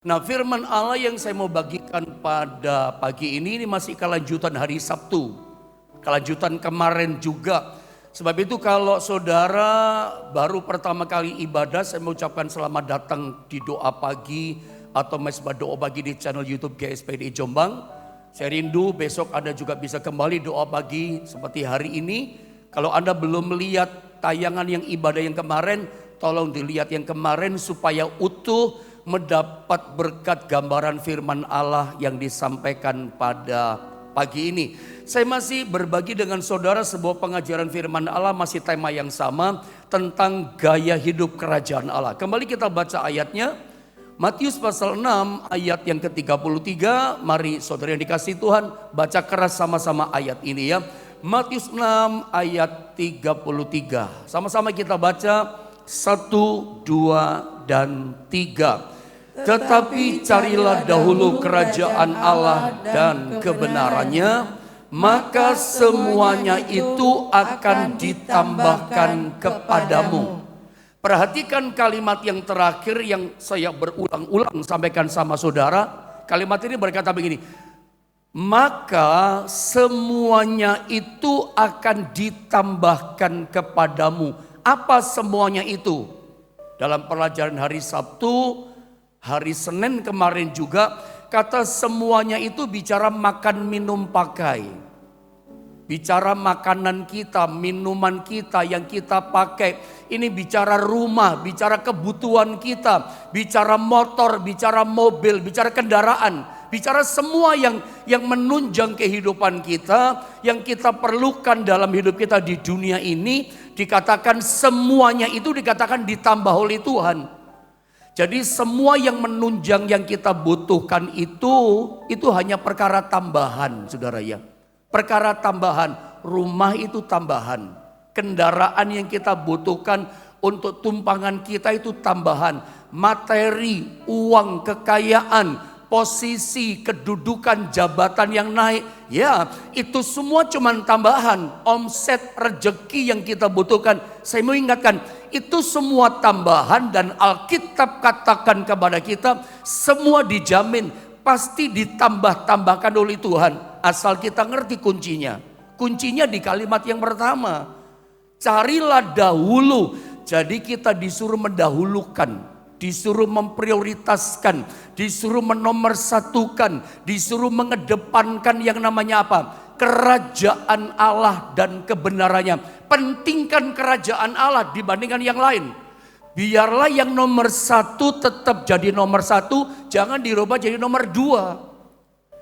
Nah, firman Allah yang saya mau bagikan pada pagi ini masih kelanjutan hari Sabtu. Kelanjutan kemarin juga. Sebab itu kalau saudara baru pertama kali ibadah, saya mau ucapkan selamat datang di doa pagi atau mesbah doa pagi di channel YouTube GSPD Jombang. Saya rindu besok Anda juga bisa kembali doa pagi seperti hari ini. Kalau Anda belum melihat tayangan yang ibadah yang kemarin, tolong dilihat yang kemarin supaya utuh, mendapat berkat gambaran firman Allah yang disampaikan pada pagi ini. Saya masih berbagi dengan saudara sebuah pengajaran firman Allah, masih tema yang sama tentang gaya hidup kerajaan Allah. Kembali kita baca ayatnya, Matius pasal 6 ayat yang ke-33. Mari saudara yang dikasihi Tuhan, baca keras sama-sama ayat ini ya. Matius 6 ayat 33. Sama-sama kita baca 1, 2, dan 3. Tetapi carilah dahulu kerajaan Allah dan kebenarannya, maka semuanya itu akan ditambahkan kepadamu. Perhatikan kalimat yang terakhir yang saya berulang-ulang sampaikan sama saudara. Kalimat ini berkata begini, maka semuanya itu akan ditambahkan kepadamu. Apa semuanya itu? Dalam pelajaran hari Sabtu, hari Senin kemarin juga, kata semuanya itu bicara makan, minum, pakai. Bicara makanan kita, minuman kita yang kita pakai. Ini bicara rumah, bicara kebutuhan kita, bicara motor, bicara mobil, bicara kendaraan. Bicara semua yang menunjang kehidupan kita, yang kita perlukan dalam hidup kita di dunia ini. Dikatakan semuanya itu dikatakan ditambah oleh Tuhan. Jadi semua yang menunjang yang kita butuhkan itu hanya perkara tambahan, saudara ya. Perkara tambahan, rumah itu tambahan. Kendaraan yang kita butuhkan untuk tumpangan kita itu tambahan. Materi, uang, kekayaan, posisi, kedudukan, jabatan yang naik. Ya, itu semua cuma tambahan. Omset, rezeki yang kita butuhkan. Saya mau ingatkan, itu semua tambahan dan Alkitab katakan kepada kita, semua dijamin, pasti ditambah-tambahkan oleh Tuhan. Asal kita ngerti kuncinya. Kuncinya di kalimat yang pertama. Carilah dahulu. Jadi kita disuruh mendahulukan, disuruh memprioritaskan, disuruh menomorsatukan, disuruh mengedepankan yang namanya apa? Kerajaan Allah dan kebenarannya. Pentingkan kerajaan Allah dibandingkan yang lain. Biarlah yang nomor satu tetap jadi nomor satu, jangan dirubah jadi nomor dua.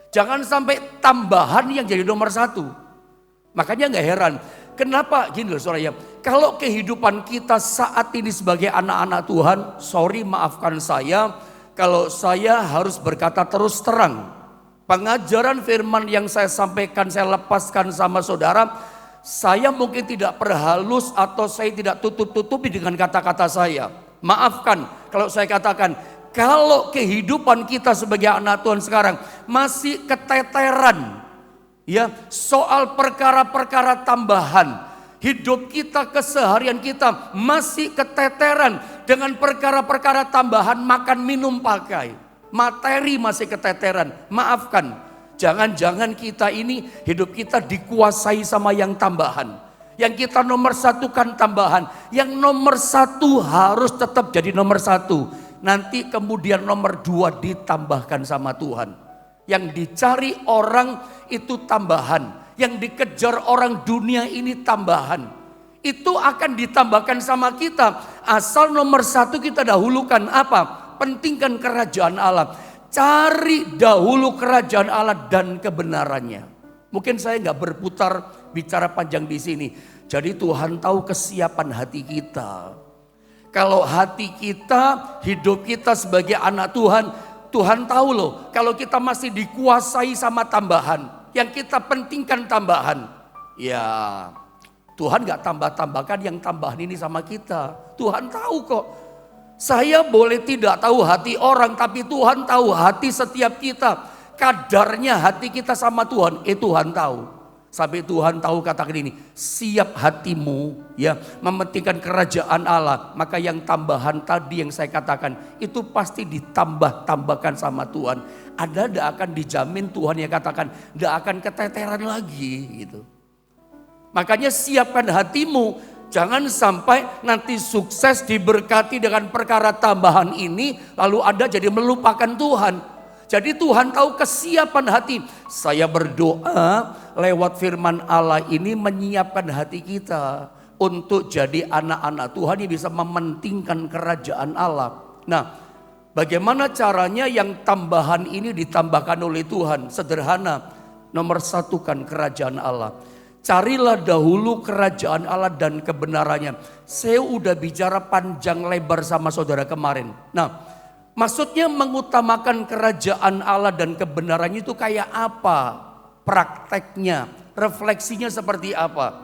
Jangan sampai tambahan yang jadi nomor satu. Makanya gak heran, kenapa gini loh saudara ya, kalau kehidupan kita saat ini sebagai anak-anak Tuhan, sorry maafkan saya, kalau saya harus berkata terus terang, pengajaran firman yang saya sampaikan, saya lepaskan sama saudara, saya mungkin tidak perhalus atau saya tidak tutup-tutupi dengan kata-kata saya. Maafkan kalau saya katakan, kalau kehidupan kita sebagai anak Tuhan sekarang masih keteteran ya soal perkara-perkara tambahan, hidup kita, keseharian kita masih keteteran dengan perkara-perkara tambahan, makan, minum, pakai, materi masih keteteran. Maafkan, jangan-jangan kita ini hidup kita dikuasai sama yang tambahan. Yang kita nomor satukan tambahan, yang nomor satu harus tetap jadi nomor satu. Nanti kemudian nomor dua ditambahkan sama Tuhan. Yang dicari orang itu tambahan. Yang dikejar orang dunia ini tambahan. Itu akan ditambahkan sama kita. Asal nomor satu kita dahulukan apa? Pentingkan kerajaan Allah. Cari dahulu kerajaan Allah dan kebenarannya. Mungkin saya nggak berputar bicara panjang di sini. Jadi Tuhan tahu kesiapan hati kita. Kalau hati kita, hidup kita sebagai anak Tuhan, Tuhan tahu loh. Kalau kita masih dikuasai sama tambahan, yang kita pentingkan tambahan, ya Tuhan gak tambah-tambahkan yang tambahan ini sama kita. Tuhan tahu kok. Saya boleh tidak tahu hati orang, tapi Tuhan tahu hati setiap kita. Kadarnya hati kita sama Tuhan, Tuhan tahu. Sampai Tuhan tahu katakan ini, siap hatimu ya mementingkan kerajaan Allah. Maka yang tambahan tadi yang saya katakan itu pasti ditambah-tambahkan sama Tuhan. Anda tidak akan dijamin, Tuhan yang katakan tidak akan keteteran lagi gitu. Makanya siapkan hatimu, jangan sampai nanti sukses diberkati dengan perkara tambahan ini lalu Anda jadi melupakan Tuhan. Jadi Tuhan tahu kesiapan hati. Saya berdoa lewat firman Allah ini menyiapkan hati kita untuk jadi anak-anak Tuhan yang bisa mementingkan kerajaan Allah. Nah, bagaimana caranya yang tambahan ini ditambahkan oleh Tuhan? Sederhana, nomor satu kan kerajaan Allah. Carilah dahulu kerajaan Allah dan kebenarannya. Saya udah bicara panjang lebar sama saudara kemarin. Nah, maksudnya mengutamakan kerajaan Allah dan kebenarannya itu kayak apa? Prakteknya, refleksinya seperti apa?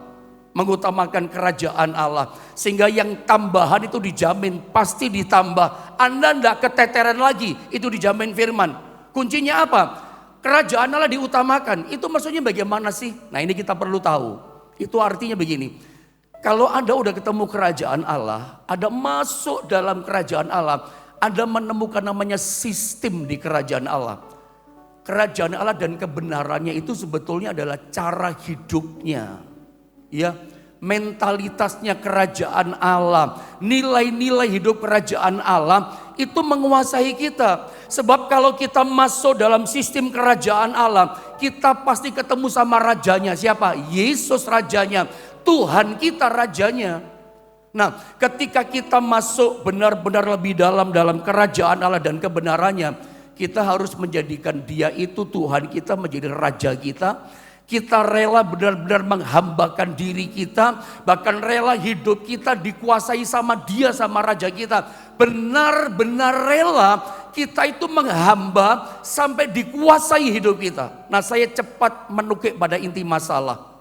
Mengutamakan kerajaan Allah. Sehingga yang tambahan itu dijamin, pasti ditambah. Anda tidak keteteran lagi, itu dijamin firman. Kuncinya apa? Kerajaan Allah diutamakan. Itu maksudnya bagaimana sih? Nah ini kita perlu tahu. Itu artinya begini. Kalau Anda udah ketemu kerajaan Allah, Anda masuk dalam kerajaan Allah, Anda menemukan namanya sistem di kerajaan Allah. Kerajaan Allah dan kebenarannya itu sebetulnya adalah cara hidupnya. Ya, mentalitasnya kerajaan Allah, nilai-nilai hidup kerajaan Allah itu menguasai kita. Sebab kalau kita masuk dalam sistem kerajaan Allah, kita pasti ketemu sama rajanya. Siapa? Yesus rajanya, Tuhan kita rajanya. Nah, ketika kita masuk benar-benar lebih dalam kerajaan Allah dan kebenarannya, kita harus menjadikan Dia itu Tuhan kita, menjadi raja kita. Kita rela benar-benar menghambakan diri kita, bahkan rela hidup kita dikuasai sama Dia, sama raja kita. Benar-benar rela kita itu menghamba sampai dikuasai hidup kita. Nah, saya cepat menukik pada inti masalah.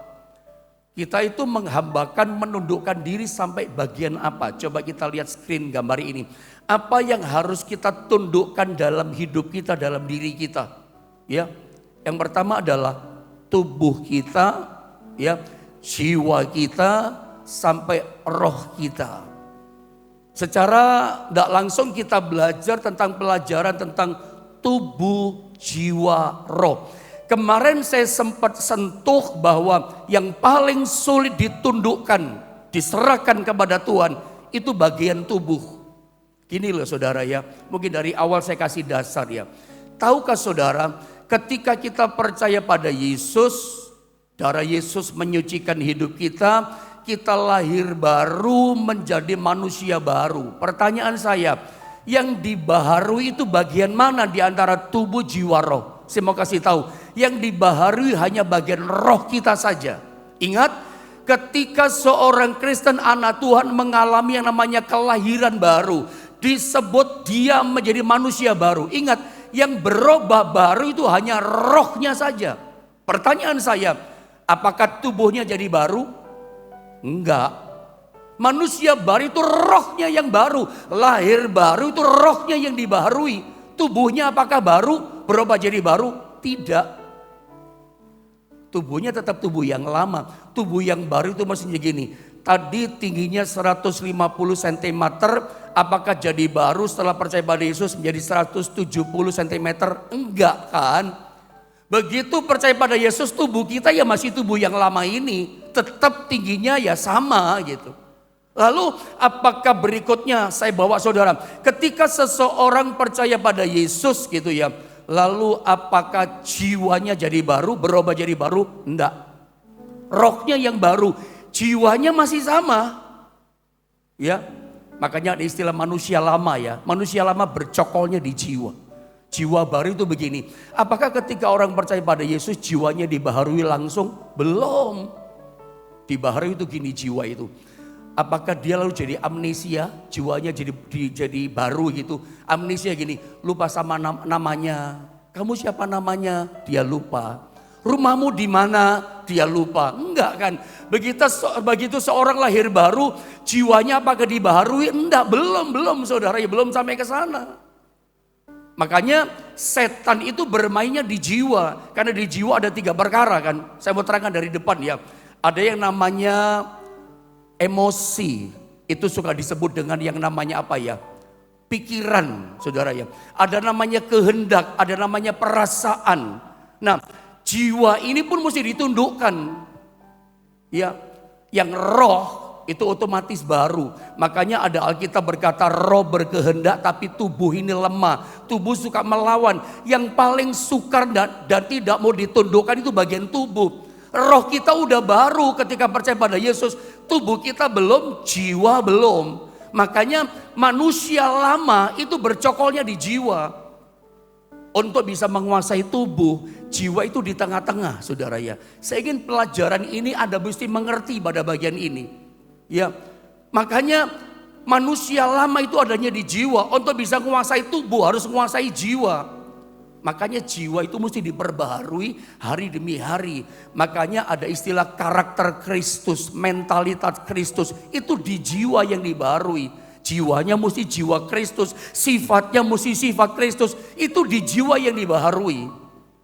Kita itu menghambakan, menundukkan diri sampai bagian apa? Coba kita lihat screen gambar ini. Apa yang harus kita tundukkan dalam hidup kita, dalam diri kita? Ya, yang pertama adalah tubuh kita, ya, jiwa kita, sampai roh kita. Secara tidak langsung kita belajar tentang pelajaran tentang tubuh, jiwa, roh. Kemarin saya sempat sentuh bahwa yang paling sulit ditundukkan, diserahkan kepada Tuhan, itu bagian tubuh. Gini loh saudara ya, mungkin dari awal saya kasih dasar ya. Tahukah saudara, ketika kita percaya pada Yesus, darah Yesus menyucikan hidup kita, kita lahir baru menjadi manusia baru. Pertanyaan saya, yang dibaharui itu bagian mana di antara tubuh, jiwa, roh? Saya mau kasih tahu, yang dibaharui hanya bagian roh kita saja. Ingat, ketika seorang Kristen anak Tuhan mengalami yang namanya kelahiran baru, disebut dia menjadi manusia baru. Ingat, yang berubah baru itu hanya rohnya saja. Pertanyaan saya, apakah tubuhnya jadi baru? Enggak. Manusia baru itu rohnya yang baru. Lahir baru itu rohnya yang dibaharui. Tubuhnya apakah baru? Berubah jadi baru? Tidak. Tubuhnya tetap tubuh yang lama. Tubuh yang baru itu maksudnya gini. Tadi tingginya 150 cm. Apakah jadi baru setelah percaya pada Yesus menjadi 170 cm? Enggak kan? Begitu percaya pada Yesus, tubuh kita ya masih tubuh yang lama ini. Tetap tingginya ya sama gitu. Lalu apakah berikutnya saya bawa saudara. Ketika seseorang percaya pada Yesus gitu ya. Lalu apakah jiwanya jadi baru, berubah jadi baru? Enggak. Rohnya yang baru, jiwanya masih sama. Ya, makanya ada istilah manusia lama ya. Manusia lama bercokolnya di jiwa. Jiwa baru itu begini. Apakah ketika orang percaya pada Yesus jiwanya dibaharui langsung? Belum. Dibaharui itu gini jiwa itu. Apakah dia lalu jadi amnesia, jiwanya jadi baru gitu. Amnesia gini, lupa sama namanya. Kamu siapa namanya? Dia lupa. Rumahmu di mana? Dia lupa. Enggak kan? Begitu seorang lahir baru, jiwanya apakah dibaharui? Enggak, belum saudara, ya belum sampai ke sana. Makanya setan itu bermainnya di jiwa. Karena di jiwa ada 3 perkara kan. Saya mau terangkan dari depan ya. Ada yang namanya emosi. Itu suka disebut dengan yang namanya apa ya? Pikiran, saudara ya. Ada namanya kehendak, ada namanya perasaan. Nah, jiwa ini pun mesti ditundukkan. Ya, yang roh itu otomatis baru. Makanya ada Alkitab berkata roh berkehendak tapi tubuh ini lemah. Tubuh suka melawan. Yang paling sukar dan tidak mau ditundukkan itu bagian tubuh. Roh kita udah baru ketika percaya pada Yesus. Tubuh kita belum, jiwa belum. Makanya manusia lama itu bercokolnya di jiwa. Untuk bisa menguasai tubuh, jiwa itu di tengah-tengah, saudara ya. Saya ingin pelajaran ini Anda mesti mengerti pada bagian ini. Ya, makanya manusia lama itu adanya di jiwa. Untuk bisa menguasai tubuh harus menguasai jiwa. Makanya jiwa itu mesti diperbaharui hari demi hari. Makanya ada istilah karakter Kristus, mentalitas Kristus. Itu di jiwa yang dibaharui. Jiwanya mesti jiwa Kristus, sifatnya mesti sifat Kristus. Itu di jiwa yang dibaharui.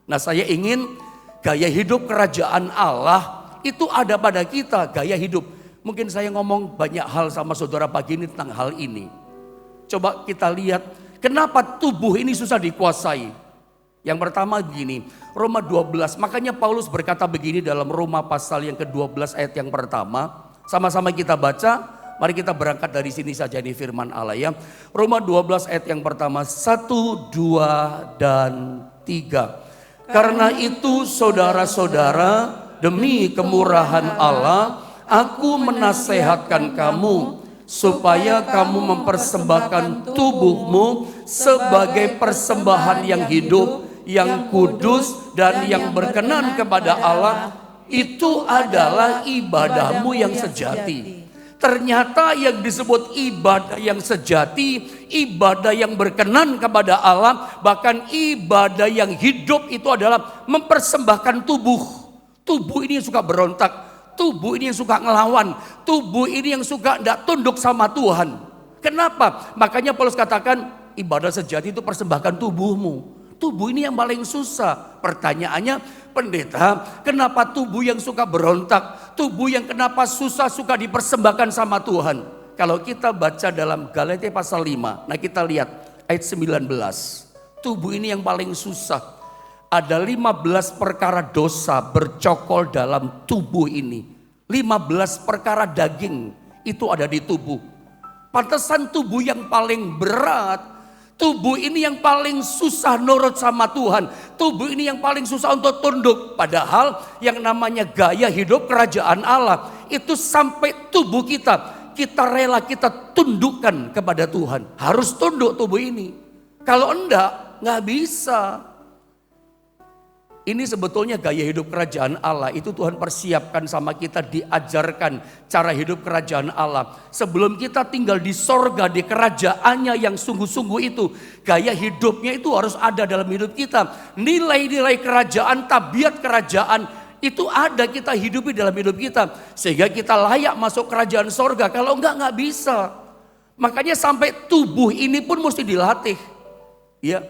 Nah, saya ingin gaya hidup kerajaan Allah itu ada pada kita, gaya hidup. Mungkin saya ngomong banyak hal sama saudara pagi ini tentang hal ini. Coba kita lihat kenapa tubuh ini susah dikuasai. Yang pertama begini, Roma 12. Makanya Paulus berkata begini dalam Roma pasal yang ke-12 ayat yang pertama. Sama-sama kita baca, mari kita berangkat dari sini saja, ini firman Allah ya. Roma 12 ayat yang pertama, 1, 2, dan 3. Karena itu saudara-saudara, demi kemurahan Allah, aku menasehatkan kamu supaya kamu mempersembahkan tubuhmu sebagai persembahan yang hidup, yang kudus dan yang berkenan kepada Allah. Itu adalah ibadahmu yang sejati. Ternyata yang disebut ibadah yang sejati, ibadah yang berkenan kepada Allah, bahkan ibadah yang hidup itu adalah mempersembahkan tubuh. Tubuh ini yang suka berontak. Tubuh ini yang suka ngelawan. Tubuh ini yang suka tidak tunduk sama Tuhan. Kenapa? Makanya Paulus katakan ibadah sejati itu persembahkan tubuhmu. Tubuh ini yang paling susah. Pertanyaannya, pendeta, kenapa tubuh yang suka berontak? Tubuh yang kenapa susah suka dipersembahkan sama Tuhan? Kalau kita baca dalam Galatia pasal 5. Nah, kita lihat ayat 19. Tubuh ini yang paling susah. Ada 15 perkara dosa bercokol dalam tubuh ini. 15 perkara daging itu ada di tubuh. Pantesan tubuh yang paling berat. Tubuh ini yang paling susah nurut sama Tuhan. Tubuh ini yang paling susah untuk tunduk. Padahal yang namanya gaya hidup kerajaan Allah. Itu sampai tubuh kita rela kita tundukkan kepada Tuhan. Harus tunduk tubuh ini. Kalau enggak, nggak bisa. Ini sebetulnya gaya hidup kerajaan Allah. Itu Tuhan persiapkan sama kita, diajarkan cara hidup kerajaan Allah. Sebelum kita tinggal di sorga, di kerajaannya yang sungguh-sungguh itu. Gaya hidupnya itu harus ada dalam hidup kita. Nilai-nilai kerajaan, tabiat kerajaan itu ada kita hidupi dalam hidup kita. Sehingga kita layak masuk kerajaan sorga. Kalau enggak bisa. Makanya sampai tubuh ini pun mesti dilatih. Ya.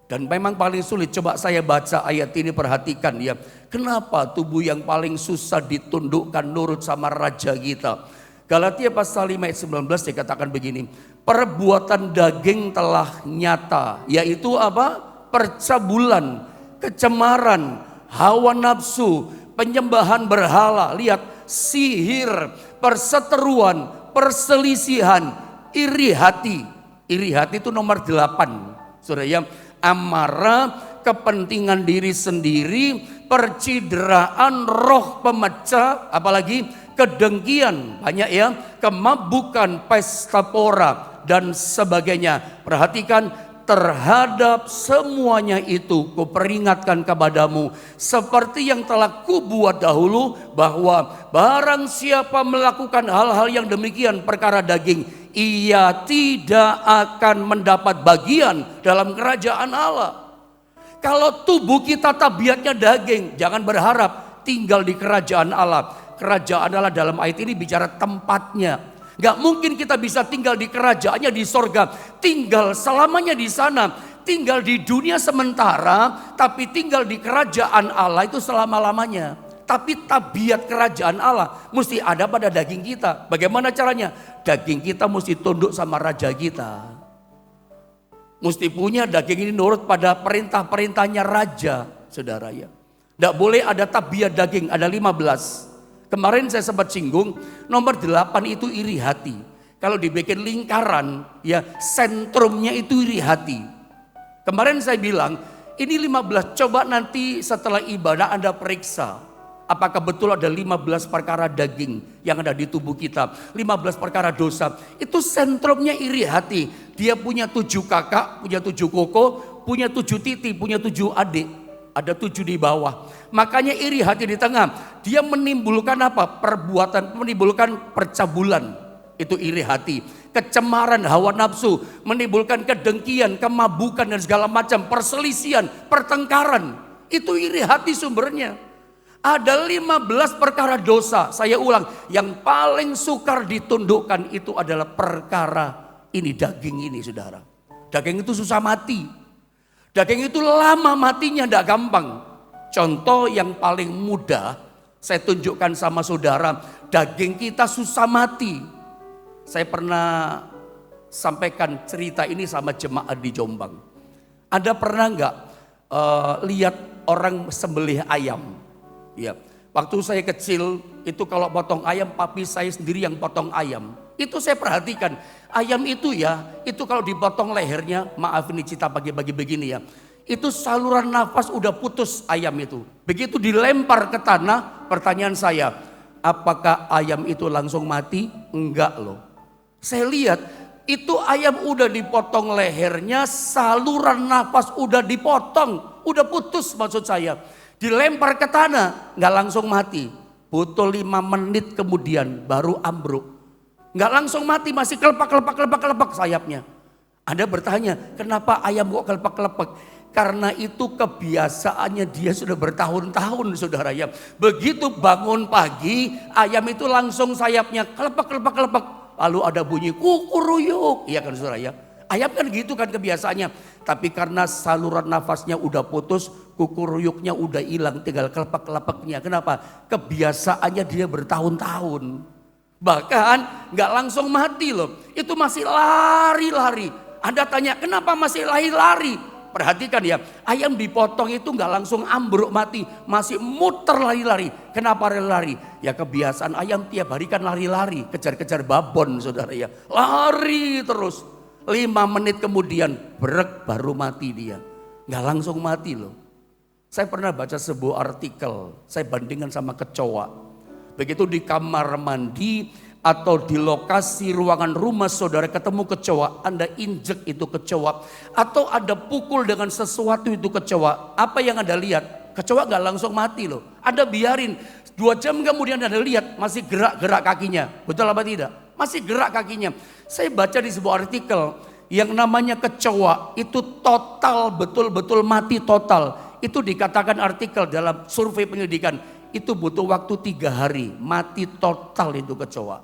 Dan memang paling sulit, coba saya baca ayat ini, perhatikan ya. Kenapa tubuh yang paling susah ditundukkan nurut sama raja kita? Galatia pasal 5 ayat 19 dikatakan begini. Perbuatan daging telah nyata, yaitu apa? Percabulan, kecemaran, hawa nafsu, penyembahan berhala. Lihat, sihir, perseteruan, perselisihan, iri hati. Iri hati itu nomor 8. Saudara ya. Amarah, kepentingan diri sendiri, percideraan, roh pemecah, apalagi kedengkian, banyak ya, kemabukan, pesta pora dan sebagainya. Perhatikan, terhadap semuanya itu kuperingatkan kepadamu, seperti yang telah kubuat dahulu, bahwa barang siapa melakukan hal-hal yang demikian perkara daging, ia tidak akan mendapat bagian dalam kerajaan Allah. Kalau tubuh kita tabiatnya daging, jangan berharap tinggal di kerajaan Allah. Kerajaan Allah dalam ayat ini bicara tempatnya. Gak mungkin kita bisa tinggal di kerajaannya di sorga, tinggal selamanya di sana. tinggal di dunia sementara, tapi tinggal di kerajaan Allah itu selama-lamanya. Tapi tabiat kerajaan Allah mesti ada pada daging kita. Bagaimana caranya? Daging kita mesti tunduk sama raja kita. Mesti punya daging ini nurut pada perintah-perintahnya raja, saudara ya. Tidak boleh ada tabiat daging, ada 15. Kemarin saya sempat singgung, nomor 8 itu iri hati. Kalau dibikin lingkaran, ya sentrumnya itu iri hati. Kemarin saya bilang, ini 15, coba nanti setelah ibadah Anda periksa. Apakah betul ada 15 perkara daging yang ada di tubuh kita. 15 perkara dosa. Itu sentrumnya iri hati. Dia punya 7 kakak, punya 7 koko, punya 7 titi, punya 7 adik. Ada 7 di bawah. Makanya iri hati di tengah. Dia menimbulkan apa? Perbuatan, menimbulkan percabulan. Itu iri hati. Kecemaran, hawa nafsu. Menimbulkan kedengkian, kemabukan dan segala macam. Perselisihan, pertengkaran. Itu iri hati sumbernya. Ada 15 perkara dosa. Saya ulang, yang paling sukar ditundukkan itu adalah perkara ini, daging ini, saudara. Daging itu susah mati. Daging itu lama matinya, tidak gampang. Contoh yang paling mudah saya tunjukkan sama saudara, daging kita susah mati. Saya pernah sampaikan cerita ini sama jemaat di Jombang. Anda pernah nggak lihat orang sembelih ayam? Ya, waktu saya kecil itu kalau potong ayam, papi saya sendiri yang potong ayam. Itu saya perhatikan, ayam itu ya, itu kalau dipotong lehernya, maaf ini cerita pagi-pagi begini ya, itu saluran nafas udah putus ayam itu. Begitu dilempar ke tanah, pertanyaan saya, apakah ayam itu langsung mati? Enggak loh. Saya lihat, itu ayam udah dipotong lehernya, saluran nafas udah dipotong, udah putus maksud saya. Dilempar ke tanah, nggak langsung mati. Butuh 5 menit kemudian baru ambruk. Nggak langsung mati, masih kelepak sayapnya. Anda bertanya, kenapa ayam kok kelepak-kelepak? Karena itu kebiasaannya dia sudah bertahun-tahun, saudara ya. Begitu bangun pagi, ayam itu langsung sayapnya kelepak. Lalu ada bunyi kukuruyuk, iya kan saudara ya. Ayam kan gitu kan kebiasaannya. Tapi karena saluran nafasnya udah putus, kukuruyuknya udah hilang, tinggal kelepak-kelepeknya. Kenapa? Kebiasaannya dia bertahun-tahun. Bahkan gak langsung mati loh. Itu masih lari-lari. Anda tanya kenapa masih lari-lari? Perhatikan ya, ayam dipotong itu gak langsung ambruk mati. Masih muter lari-lari. Kenapa lari-lari? Ya kebiasaan ayam tiap hari kan lari-lari. Kejar-kejar babon saudara ya. Lari terus. 5 menit kemudian brek baru mati dia. Gak langsung mati loh. Saya pernah baca sebuah artikel, saya bandingkan sama kecoa. Begitu di kamar mandi atau di lokasi ruangan rumah saudara ketemu kecoa, Anda injek itu kecoa. Atau Anda pukul dengan sesuatu itu kecoa. Apa yang Anda lihat? Kecoa gak langsung mati loh. Anda biarin 2 jam kemudian Anda lihat masih gerak-gerak kakinya. Betul apa tidak? Masih gerak kakinya. Saya baca di sebuah artikel yang namanya kecoa itu total, betul-betul mati total. Itu dikatakan artikel dalam survei penyelidikan. Itu butuh waktu 3 hari. Mati total itu kecoa.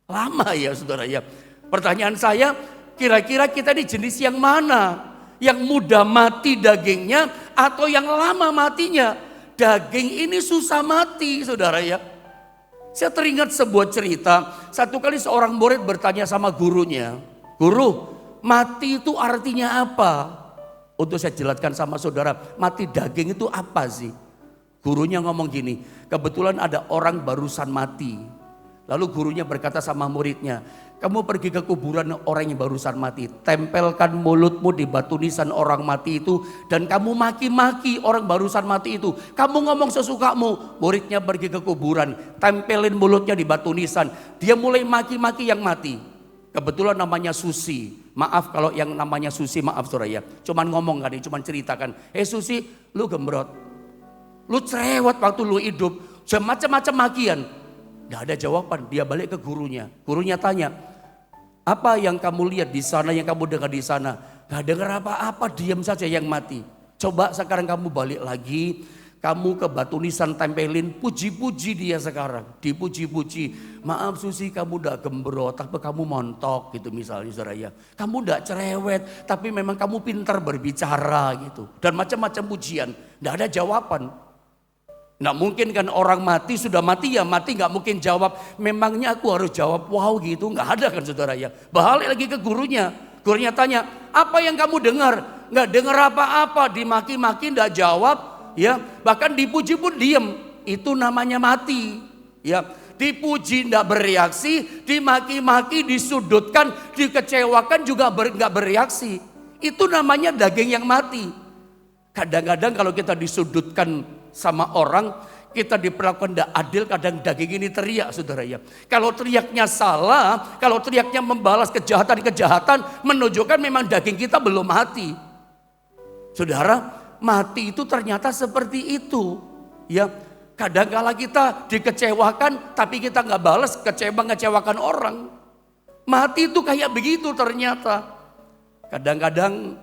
Lama ya saudara ya. Pertanyaan saya, kira-kira kita di jenis yang mana? Yang mudah mati dagingnya atau yang lama matinya? Daging ini susah mati saudara ya. Saya teringat sebuah cerita, satu kali seorang murid bertanya sama gurunya, "Guru, mati itu artinya apa?" Untuk saya jelaskan sama saudara, mati daging itu apa sih? Gurunya ngomong gini, kebetulan ada orang barusan mati. Lalu gurunya berkata sama muridnya, "Kamu pergi ke kuburan orang yang barusan mati, tempelkan mulutmu di batu nisan orang mati itu, dan kamu maki-maki orang barusan mati itu. Kamu ngomong sesukamu." Muridnya pergi ke kuburan, tempelin mulutnya di batu nisan. Dia mulai maki-maki yang mati. Kebetulan namanya Susi. Maaf kalau yang namanya Susi, maaf saudara ya. Cuman ngomong kan, cuman ceritakan. Susi, lu gembrot. Lu cerewet waktu lu hidup. Macam-macam makian. Gak ada jawaban, dia balik ke gurunya. Gurunya tanya, "Apa yang kamu lihat di sana, yang kamu dengar di sana?" Gak dengar apa-apa, diam saja yang mati. Coba sekarang kamu balik lagi, kamu ke batu nisan tempelin, puji-puji dia sekarang. Dipuji-puji, maaf Susi kamu udah gembrot, tapi kamu montok gitu misalnya saudara ya. Kamu udah cerewet, tapi memang kamu pintar berbicara gitu. Dan macam-macam pujian, nggak ada jawaban. Nggak mungkin kan orang mati, sudah mati ya mati, nggak mungkin jawab. Memangnya aku harus jawab wow gitu, nggak ada kan saudara ya. Balik lagi ke gurunya, gurunya tanya, apa yang kamu dengar? Nggak dengar apa-apa, dimaki-maki nggak jawab. Ya, bahkan dipuji pun diem, itu namanya mati. Ya, dipuji tidak bereaksi, dimaki-maki, disudutkan, dikecewakan juga nggak bereaksi. Itu namanya daging yang mati. Kadang-kadang kalau kita disudutkan sama orang, kita diperlakukan tidak adil, kadang daging ini teriak saudara ya. Kalau teriaknya salah, kalau teriaknya membalas kejahatan-kejahatan, menunjukkan memang daging kita belum mati. Saudara, mati itu ternyata seperti itu. Ya, kadang-kala kita dikecewakan tapi kita nggak balas, ngecewakan orang. Mati itu kayak begitu ternyata. Kadang-kadang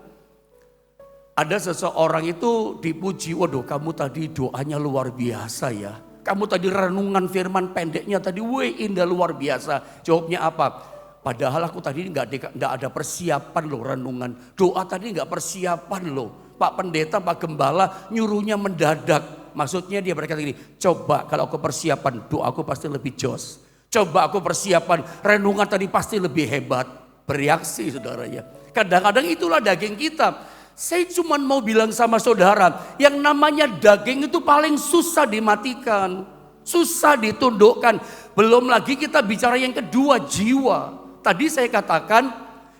ada seseorang itu dipuji, waduh kamu tadi doanya luar biasa ya. Kamu tadi renungan firman pendeknya tadi, indah luar biasa. Jawabnya apa? Padahal aku tadi nggak ada persiapan loh renungan. Doa tadi nggak persiapan loh. Pak Pendeta, Pak Gembala nyuruhnya mendadak. Maksudnya dia berkata gini, coba kalau aku persiapan doaku pasti lebih jos. Coba aku persiapan renungan tadi pasti lebih hebat. Bereaksi saudara ya. Kadang-kadang itulah daging kita. Saya cuma mau bilang sama saudara, yang namanya daging itu paling susah dimatikan. Susah ditundukkan. Belum lagi kita bicara yang kedua, jiwa. Tadi saya katakan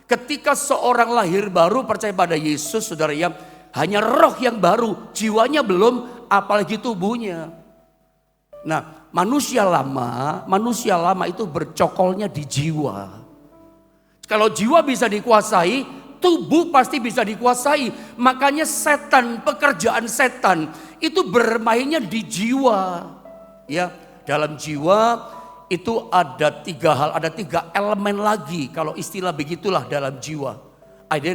ketika seorang lahir baru percaya pada Yesus saudara ya, hanya roh yang baru, jiwanya belum, apalagi tubuhnya. Nah, manusia lama itu bercokolnya di jiwa. Kalau jiwa bisa dikuasai, tubuh pasti bisa dikuasai. Makanya setan, pekerjaan setan itu bermainnya di jiwa. Ya, dalam jiwa itu ada 3 hal, ada 3 elemen lagi. Kalau istilah begitulah dalam jiwa. Ada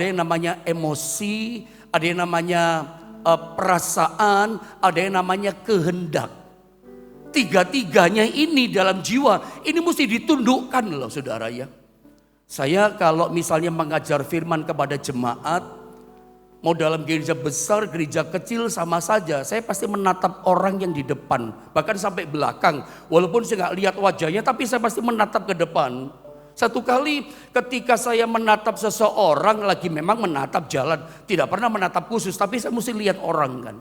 yang namanya emosi, ada yang namanya perasaan, ada yang namanya kehendak. 3-tiganya ini dalam jiwa, ini mesti ditundukkan loh saudara ya. Saya kalau misalnya mengajar firman kepada jemaat, mau dalam gereja besar, gereja kecil sama saja. Saya pasti menatap orang yang di depan, bahkan sampai belakang. Walaupun saya nggak lihat wajahnya, tapi saya pasti menatap ke depan. Satu kali ketika saya menatap seseorang, lagi memang menatap jalan, tidak pernah menatap khusus, tapi saya mesti lihat orang kan.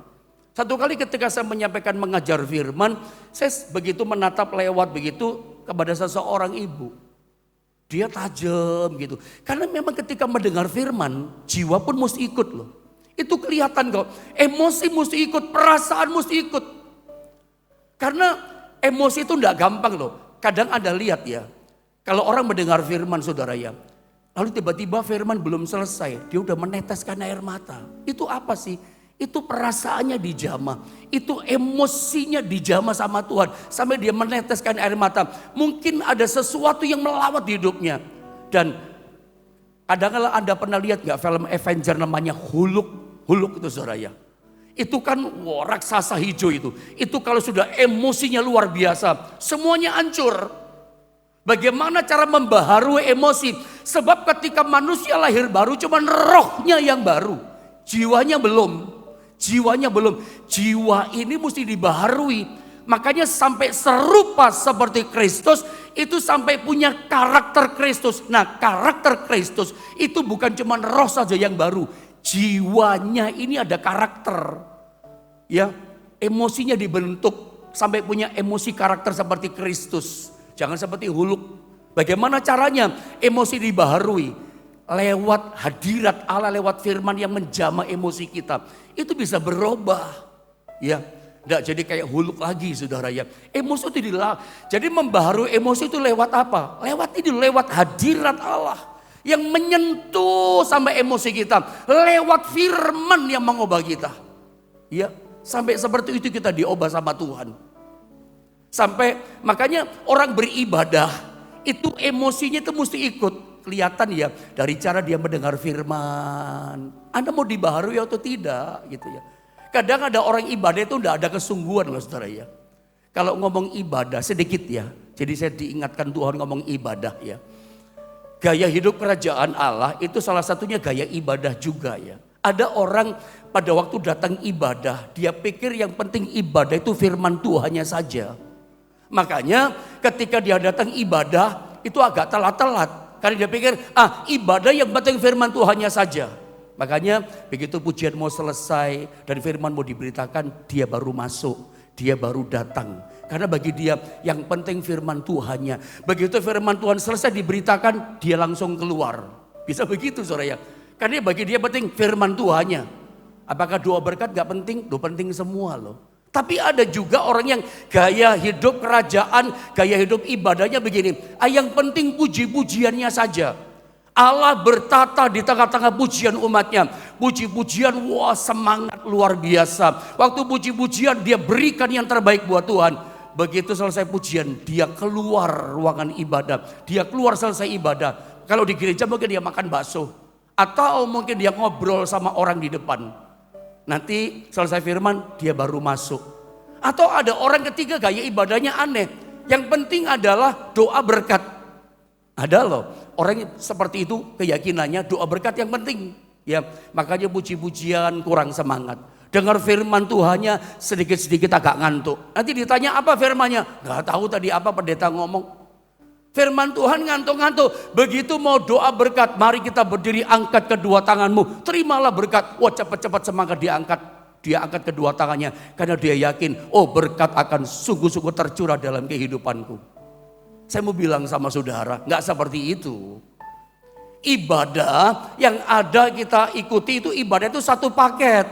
Satu kali ketika saya menyampaikan mengajar firman, saya begitu menatap lewat begitu kepada seseorang ibu. Dia tajam gitu. Karena memang ketika mendengar firman, jiwa pun mesti ikut loh. Itu kelihatan kok. Emosi mesti ikut, perasaan mesti ikut. Karena emosi itu enggak gampang loh. Kadang Anda lihat ya, kalau orang mendengar firman saudara ya, lalu tiba-tiba firman belum selesai, dia udah meneteskan air mata. Itu apa sih? Itu perasaannya dijamah, itu emosinya dijamah sama Tuhan. Sampai dia meneteskan air mata. Mungkin ada sesuatu yang melawat di hidupnya. Dan kadang-kadang Anda pernah lihat gak film Avenger namanya Hulk? Hulk itu saudara ya. Itu kan raksasa hijau itu. Itu kalau sudah emosinya luar biasa, semuanya hancur. Bagaimana cara membaharui emosi? Sebab ketika manusia lahir baru cuman rohnya yang baru. Jiwanya belum. Jiwa ini mesti dibaharui. Makanya sampai serupa seperti Kristus, itu sampai punya karakter Kristus. Nah, karakter Kristus itu bukan cuma roh saja yang baru. Jiwanya ini ada karakter. Ya, emosinya dibentuk sampai punya emosi karakter seperti Kristus. Jangan seperti Hulk. Bagaimana caranya? Emosi dibaharui. Lewat hadirat Allah, lewat firman yang menjamah emosi kita. Itu bisa berubah. Ya, tidak jadi kayak Hulk lagi saudara ya. Emosi itu jadi membaharui emosi itu lewat apa? Lewat hadirat Allah. Yang menyentuh sampai emosi kita. Lewat firman yang mengubah kita. Ya, sampai seperti itu kita diubah sama Tuhan. Sampai makanya orang beribadah itu emosinya itu mesti ikut. Kelihatan ya dari cara dia mendengar firman. Anda mau dibaharui atau tidak gitu ya. Kadang ada orang ibadah itu enggak ada kesungguhan loh saudara ya. Kalau ngomong ibadah sedikit ya. Jadi saya diingatkan Tuhan ngomong ibadah ya. Gaya hidup kerajaan Allah itu salah satunya gaya ibadah juga ya. Ada orang pada waktu datang ibadah, dia pikir yang penting ibadah itu firman Tuhannya saja. Makanya ketika dia datang ibadah itu agak telat-telat. Karena dia pikir ibadah yang penting firman Tuhannya saja. Makanya begitu pujian mau selesai dan firman mau diberitakan, dia baru masuk, dia baru datang. Karena bagi dia yang penting firman Tuhannya. Begitu firman Tuhan selesai diberitakan, dia langsung keluar. Bisa begitu saudara ya. Karena bagi dia penting firman Tuhannya. Apakah doa berkat gak penting? Doa penting semua loh. Tapi ada juga orang yang gaya hidup kerajaan, gaya hidup ibadahnya begini. Yang penting puji-pujiannya saja. Allah bertata di tengah-tengah pujian umatnya. Puji-pujian, wah semangat luar biasa. Waktu puji-pujian dia berikan yang terbaik buat Tuhan. Begitu selesai pujian, dia keluar ruangan ibadah. Dia keluar selesai ibadah. Kalau di gereja mungkin dia makan bakso. Atau mungkin dia ngobrol sama orang di depan. Nanti selesai firman, dia baru masuk. Atau ada orang ketiga gaya ibadahnya aneh. Yang penting adalah doa berkat. Ada loh, orang seperti itu keyakinannya doa berkat yang penting. Ya, makanya puji-pujian kurang semangat. Dengar firman Tuhannya sedikit-sedikit agak ngantuk. Nanti ditanya apa firmannya? Gak tahu tadi apa pendeta ngomong. Firman Tuhan ngantuk-ngantuk. Begitu mau doa berkat, mari kita berdiri angkat kedua tanganmu. Terimalah berkat. Wah cepat-cepat semangat diangkat. Dia angkat kedua tangannya. Karena dia yakin, berkat akan sungguh-sungguh tercurah dalam kehidupanku. Saya mau bilang sama saudara, gak seperti itu. Ibadah yang ada kita ikuti itu ibadah itu satu paket.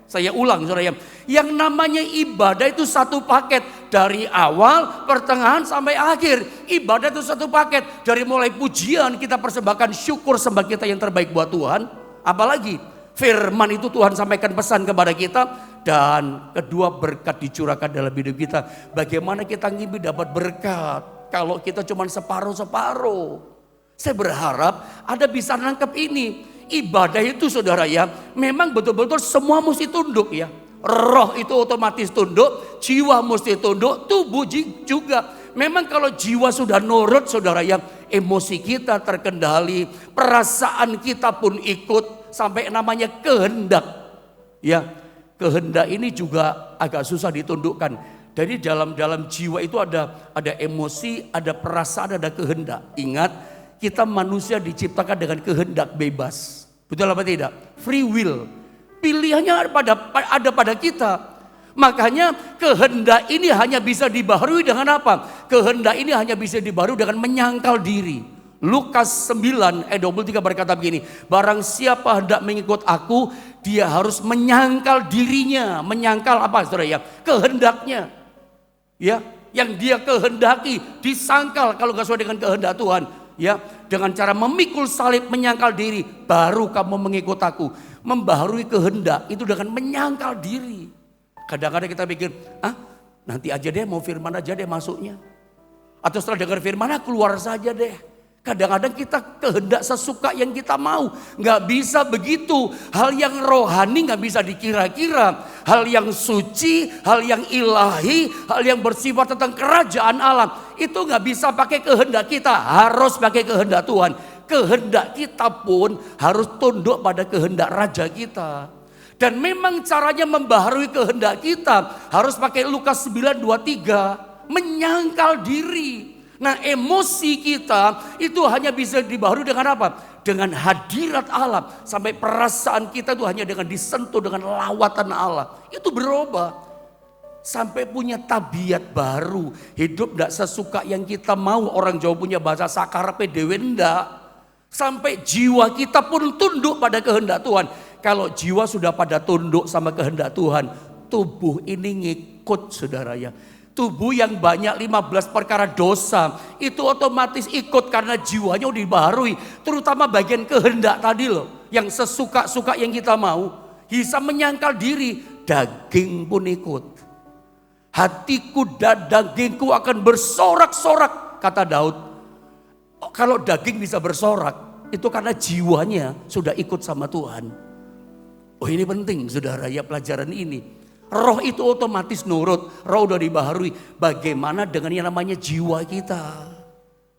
Saya ulang saudara, yang namanya ibadah itu satu paket. Dari awal, pertengahan sampai akhir. Ibadah itu satu paket. Dari mulai pujian kita persembahkan syukur sembah kita yang terbaik buat Tuhan. Apalagi firman itu Tuhan sampaikan pesan kepada kita. Dan kedua berkat dicurahkan dalam hidup kita. Bagaimana kita ngimpi dapat berkat. Kalau kita cuma separuh-separuh. Saya berharap ada bisa nangkep ini. Ibadah itu saudara ya, memang betul-betul semua mesti tunduk ya. Roh itu otomatis tunduk, jiwa mesti tunduk, tubuh juga. Memang kalau jiwa sudah nurut saudara ya, emosi kita terkendali, perasaan kita pun ikut, sampai namanya kehendak. Ya, kehendak ini juga agak susah ditundukkan. Jadi dalam jiwa itu ada emosi, ada perasaan, ada kehendak. Ingat, kita manusia diciptakan dengan kehendak bebas. Betul apa tidak? Free will. Pilihannya ada pada kita. Makanya kehendak ini hanya bisa dibaharui dengan apa? Kehendak ini hanya bisa dibaharui dengan menyangkal diri. Lukas 9 ayat 23 berkata begini. Barang siapa hendak mengikut aku, dia harus menyangkal dirinya. Menyangkal apa saudara ya? Kehendaknya. Ya, yang dia kehendaki disangkal kalau gak sesuai dengan kehendak Tuhan. Ya, dengan cara memikul salib, menyangkal diri, baru kamu mengikut aku. Membaharui kehendak itu dengan menyangkal diri. Kadang-kadang kita pikir, nanti aja deh, mau firman aja deh masuknya. Atau setelah dengar firman, keluar saja deh. Kadang-kadang kita kehendak sesuka yang kita mau. Gak bisa begitu. Hal yang rohani gak bisa dikira-kira. Hal yang suci, hal yang ilahi, hal yang bersifat tentang kerajaan Allah. Itu gak bisa pakai kehendak kita. Harus pakai kehendak Tuhan. Kehendak kita pun harus tunduk pada kehendak Raja kita. Dan memang caranya membaharui kehendak kita harus pakai Lukas 9:23. Menyangkal diri. Nah, emosi kita itu hanya bisa dibaharui dengan apa? Dengan hadirat Allah. Sampai perasaan kita itu hanya dengan disentuh dengan lawatan Allah. Itu berubah. Sampai punya tabiat baru. Hidup tidak sesuka yang kita mau. Orang Jawa punya bahasa sakarepe dhewe ndak. Sampai jiwa kita pun tunduk pada kehendak Tuhan. Kalau jiwa sudah pada tunduk sama kehendak Tuhan, tubuh ini ngikut saudara ya. Tubuh yang banyak 15 perkara dosa itu otomatis ikut karena jiwanya udah dibaharui. Terutama bagian kehendak tadi loh. Yang sesuka-suka yang kita mau. Bisa menyangkal diri. Daging pun ikut. Hatiku dan dagingku akan bersorak-sorak kata Daud. Kalau daging bisa bersorak itu karena jiwanya sudah ikut sama Tuhan. Oh ini penting saudara ya pelajaran ini. Roh itu otomatis nurut, roh udah dibaharui. Bagaimana dengan yang namanya jiwa kita?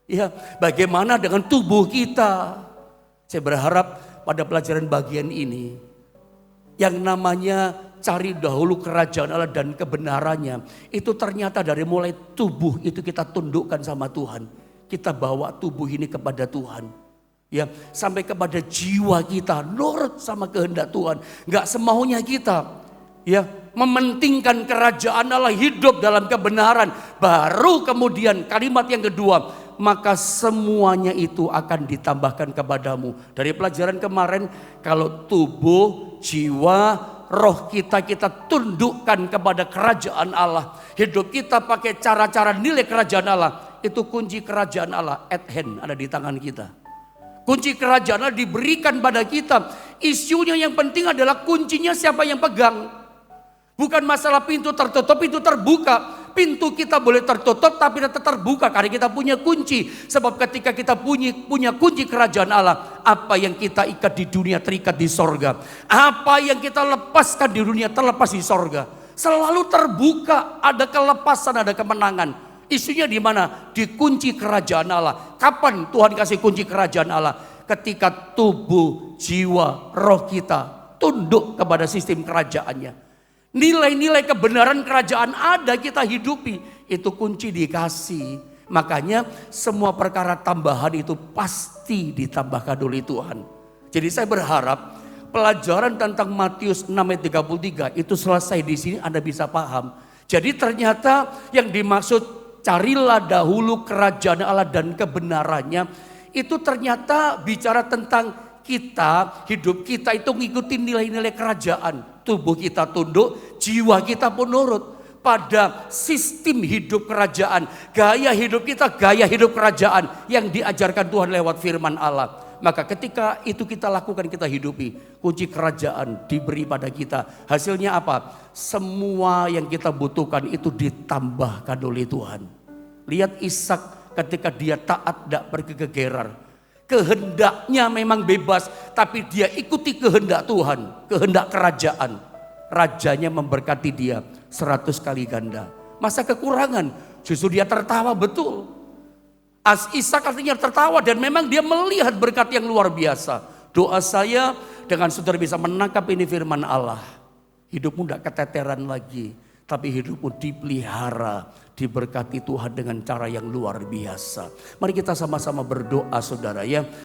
Ya, bagaimana dengan tubuh kita? Saya berharap pada pelajaran bagian ini, yang namanya cari dahulu kerajaan Allah dan kebenarannya, itu ternyata dari mulai tubuh itu kita tundukkan sama Tuhan. Kita bawa tubuh ini kepada Tuhan. Ya, sampai kepada jiwa kita nurut sama kehendak Tuhan, nggak semaunya kita. Ya, mementingkan kerajaan Allah, hidup dalam kebenaran. Baru kemudian kalimat yang kedua, maka semuanya itu akan ditambahkan kepadamu. Dari pelajaran kemarin, kalau tubuh, jiwa, roh kita tundukkan kepada kerajaan Allah. Hidup kita pakai cara-cara nilai kerajaan Allah. Itu kunci kerajaan Allah at hand, ada di tangan kita. Kunci kerajaan Allah diberikan pada kita. Isunya yang penting adalah kuncinya siapa yang pegang. Bukan masalah pintu tertutup, pintu terbuka. Pintu kita boleh tertutup tapi tetap terbuka karena kita punya kunci. Sebab ketika kita punya kunci kerajaan Allah, apa yang kita ikat di dunia terikat di sorga. Apa yang kita lepaskan di dunia terlepas di sorga. Selalu terbuka, ada kelepasan, ada kemenangan. Isunya di mana? Di kunci kerajaan Allah. Kapan Tuhan kasih kunci kerajaan Allah? Ketika tubuh, jiwa, roh kita tunduk kepada sistem kerajaannya. Nilai-nilai kebenaran kerajaan ada kita hidupi. Itu kunci dikasih. Makanya semua perkara tambahan itu pasti ditambahkan oleh Tuhan. Jadi saya berharap pelajaran tentang Matius 6 ayat 33 itu selesai di sini Anda bisa paham. Jadi ternyata yang dimaksud carilah dahulu kerajaan Allah dan kebenarannya, itu ternyata bicara tentang kita, hidup kita itu ngikutin nilai-nilai kerajaan. Tubuh kita tunduk, jiwa kita pun nurut pada sistem hidup kerajaan. Gaya hidup kita, gaya hidup kerajaan yang diajarkan Tuhan lewat firman Allah. Maka ketika itu kita lakukan, kita hidupi, kunci kerajaan diberi pada kita. Hasilnya apa? Semua yang kita butuhkan itu ditambahkan oleh Tuhan. Lihat Ishak ketika dia taat, tidak pergi ke Gerar. Kehendaknya memang bebas, tapi dia ikuti kehendak Tuhan, kehendak kerajaan. Rajanya memberkati dia 100 kali ganda. Masa kekurangan? Justru dia tertawa betul. Ishak artinya tertawa dan memang dia melihat berkat yang luar biasa. Doa saya dengan saudara bisa menangkap ini firman Allah. Hidupmu tidak keteteran lagi, tapi hidupmu dipelihara, diberkati Tuhan dengan cara yang luar biasa. Mari kita sama-sama berdoa saudara ya.